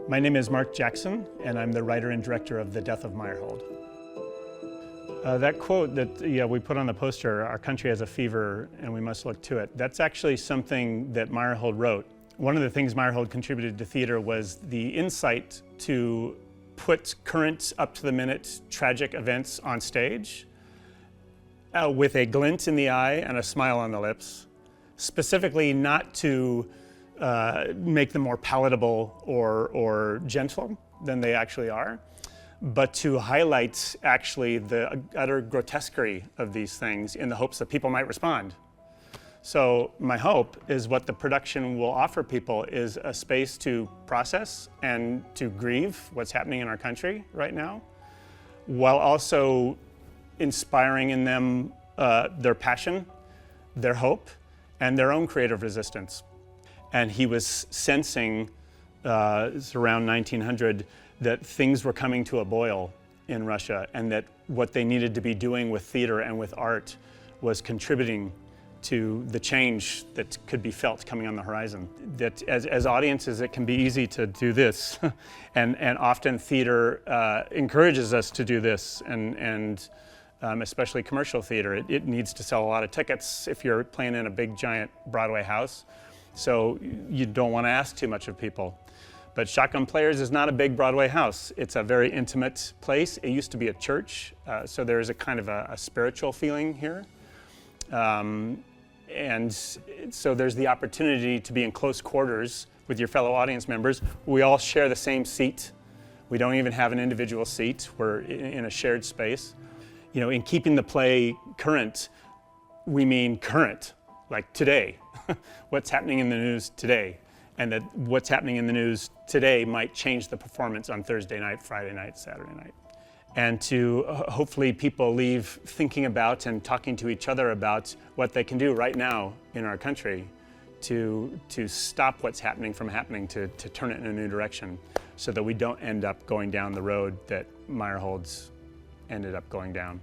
My name is Mark Jackson, and I'm the writer and director of The Death of Meyerhold. That quote that we put on the poster, "Our country has a fever and we must look to it," that's actually something that Meyerhold wrote. One of the things Meyerhold contributed to theater was the insight to put current, up-to-the-minute tragic events on stage with a glint in the eye and a smile on the lips, specifically not to make them more palatable or gentle than they actually are, but to highlight actually the utter grotesquerie of these things in the hopes that people might respond. So my hope is what the production will offer people is a space to process and to grieve what's happening in our country right now, while also inspiring in them their passion, their hope, and their own creative resistance. And he was sensing around 1900 that things were coming to a boil in Russia, and that what they needed to be doing with theater and with art was contributing to the change that could be felt coming on the horizon. That as audiences, it can be easy to do this, and often theater encourages us to do this, and especially commercial theater. It needs to sell a lot of tickets if you're playing in a big giant Broadway house, so you don't want to ask too much of people. But Shotgun Players is not a big Broadway house. It's a very intimate place. It used to be a church, so there's a kind of a spiritual feeling here. And so there's the opportunity to be in close quarters with your fellow audience members. We all share the same seat. We don't even have an individual seat. We're in a shared space. You know, in keeping the play current, we mean current, like today. What's happening in the news today. And that what's happening in the news today might change the performance on Thursday night, Friday night, Saturday night. And to hopefully people leave thinking about and talking to each other about what they can do right now in our country to stop what's happening from happening, to turn it in a new direction, so that we don't end up going down the road that Meyerhold's ended up going down.